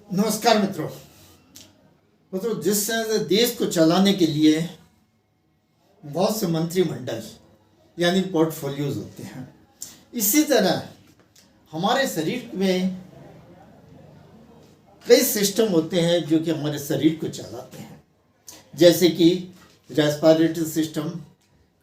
नमस्कार मित्रों। जिस तरह से देश को चलाने के लिए बहुत से मंत्रिमंडल यानी पोर्टफोलियोज होते हैं, इसी तरह हमारे शरीर में कई सिस्टम होते हैं जो कि हमारे शरीर को चलाते हैं, जैसे कि respiratory system,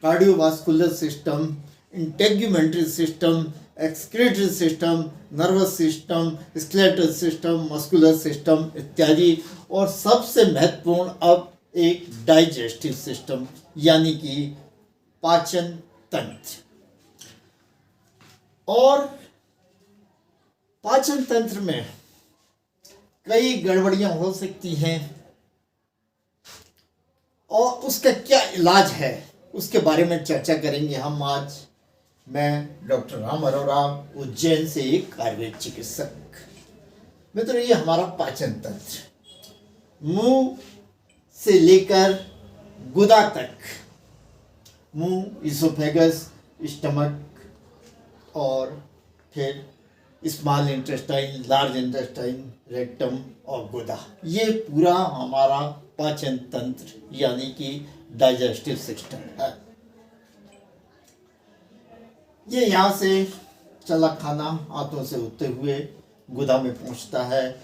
cardiovascular system, integumentary system, excretory system, nervous system, skeletal system, muscular system इत्यादि। और सबसे महत्वपूर्ण अब एक डाइजेस्टिव सिस्टम यानी कि पाचन तंत्र। और पाचन तंत्र में कई गड़बड़ियां हो सकती हैं और उसका क्या इलाज है उसके बारे में चर्चा करेंगे हम आज। मैं डॉक्टर राम अरोरा, उज्जैन से एक आयुर्वेद चिकित्सक। मित्रों, ये हमारा पाचन तंत्र मुंह से लेकर गुदा तक, मुंह, इसोफेगस, स्टमक और फिर small intestine, large intestine, rectum और गुदा, ये पूरा हमारा पाचन तंत्र यानी कि डाइजेस्टिव सिस्टम है। ये यहाँ से चला खाना हाथों से होते हुए गुदा में पहुँचता है।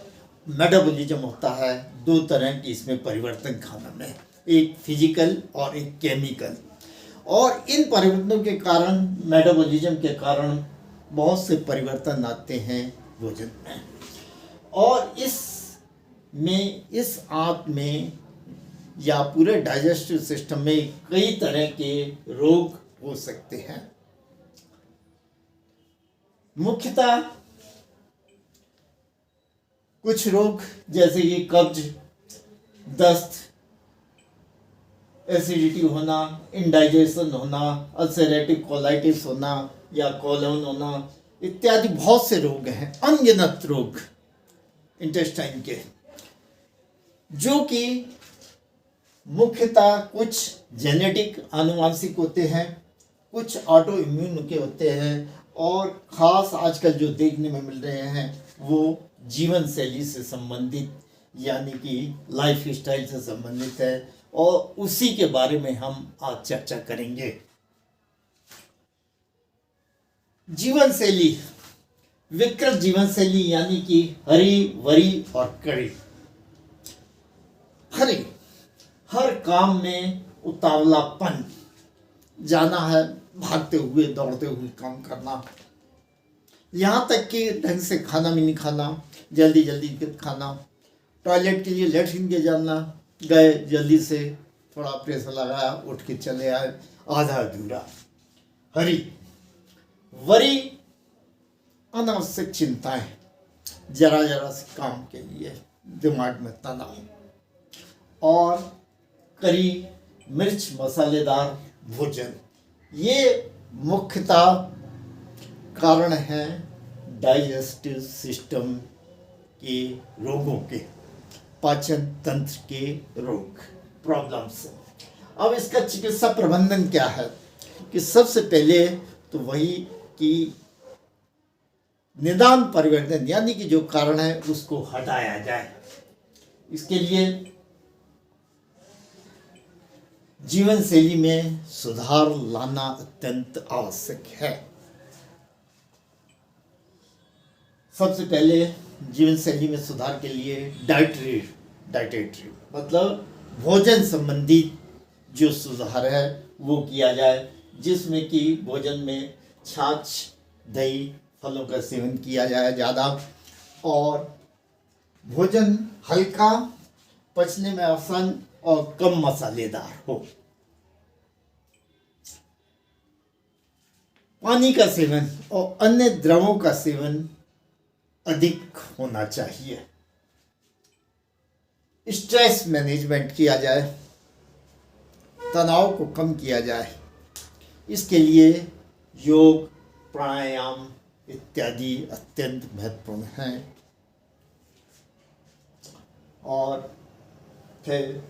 मेटाबॉलिज्म होता है, दो तरह की इसमें परिवर्तन खाना में, एक फिजिकल और एक केमिकल। और इन परिवर्तनों के कारण, मेटाबॉलिज्म के कारण बहुत से परिवर्तन आते हैं भोजन में। और इस आंत में या पूरे डाइजेस्टिव सिस्टम में कई तरह के रोग हो सकते हैं। मुख्यतः कुछ रोग जैसे कि कब्ज, दस्त, एसिडिटी होना, इंडाइजेशन होना, अल्सरेटिव कोलाइटिस होना या कोलन होना इत्यादि बहुत से रोग हैं, अनगिनत रोग इंटेस्टाइन के, जो कि मुख्यतः कुछ जेनेटिक आनुवांशिक होते हैं, कुछ ऑटो इम्यून के होते हैं, और ख़ास आजकल जो देखने में मिल रहे हैं वो जीवन शैली से संबंधित यानी कि लाइफ स्टाइल से संबंधित है। और उसी के बारे में हम आज चर्चा करेंगे। जीवन शैली, विकृत जीवन शैली यानी कि हरी, वरी और कड़ी। हरी, हर काम में उतावलापन, जाना है, भागते हुए दौड़ते हुए काम करना, यहाँ तक कि ढंग से खाना भी नहीं खाना, जल्दी जल्दी खाना, टॉयलेट के लिए लेटरिन के जाना, गए जल्दी से, थोड़ा प्रेशर लगाया, उठ के चले आए, आधा अधूरा। हरी। वरी, अनावश्यक चिंताएं, जरा जरा से काम के लिए दिमाग में तनाव। और करी, मिर्च मसालेदार भोजन, ये मुख्यतः कारण हैं डाइजेस्टिव सिस्टम के रोगों के, पाचन तंत्र के रोग, प्रॉब्लम्स। अब इसका चिकित्सा प्रबंधन क्या है कि सबसे पहले तो वही कि निदान परिवर्तन यानी कि जो कारण है उसको हटाया जाए। इसके लिए जीवन शैली में सुधार लाना अत्यंत आवश्यक है। सबसे पहले जीवन शैली में सुधार के लिए डाइटेटरी मतलब भोजन संबंधी जो सुधार है वो किया जाए, जिसमें कि भोजन में छाछ, दही, फलों का सेवन किया जाए ज़्यादा, और भोजन हल्का, पचने में आसान और कम मसालेदार हो। पानी का सेवन और अन्य द्रवों का सेवन अधिक होना चाहिए। स्ट्रेस मैनेजमेंट किया जाए, तनाव को कम किया जाए। इसके लिए योग, प्राणायाम इत्यादि अत्यंत महत्वपूर्ण हैं। और फिर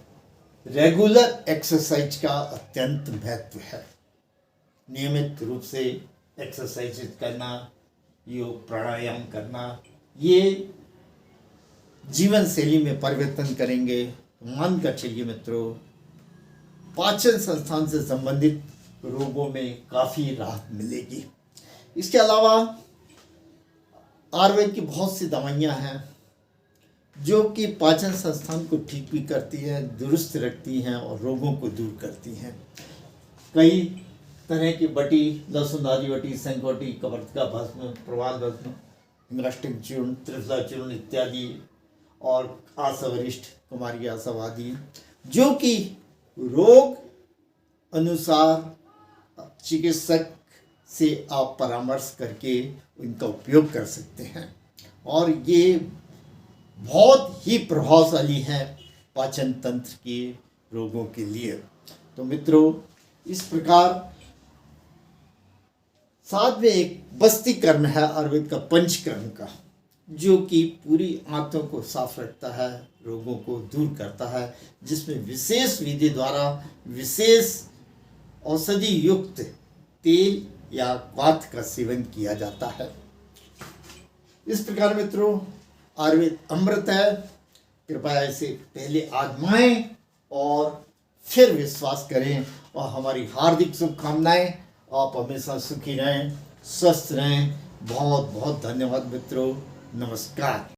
रेगुलर एक्सरसाइज का अत्यंत महत्व है। नियमित रूप से एक्सरसाइज करना, योग प्राणायाम करना, ये जीवन शैली में परिवर्तन करेंगे तो मानकर चलिए मित्रों, पाचन संस्थान से संबंधित रोगों में काफ़ी राहत मिलेगी। इसके अलावा आयुर्वेद की बहुत सी दवाइयाँ हैं जो कि पाचन संस्थान को ठीक भी करती हैं, दुरुस्त रखती हैं और रोगों को दूर करती हैं। कई तरह की बटी, लहसुन आदि बटी, संकोटी, कवर्तिका भस्म, प्रवाल भस्म, इंग्रष्टिक चूर्ण, त्रिफला चूर्ण इत्यादि और आसवरिष्ठ, कुमारी आसव आदि, जो कि रोग अनुसार चिकित्सक से आप परामर्श करके इनका उपयोग कर सकते हैं और ये बहुत ही प्रभावशाली है पाचन तंत्र के रोगों के लिए। तो मित्रों, इस प्रकार साथ में एक बस्ती कर्म है आयुर्वेद का, पंचकर्म का, जो कि पूरी आंतों को साफ रखता है, रोगों को दूर करता है, जिसमें विशेष विधि द्वारा विशेष औषधि युक्त तेल या क्वाथ का सेवन किया जाता है। इस प्रकार मित्रों, आयुर्वेद अमृत है। कृपया इसे पहले आजमाएं और फिर विश्वास करें। और हमारी हार्दिक शुभकामनाएं, आप हमेशा सुखी रहें, स्वस्थ रहें। बहुत बहुत धन्यवाद मित्रों। नमस्कार।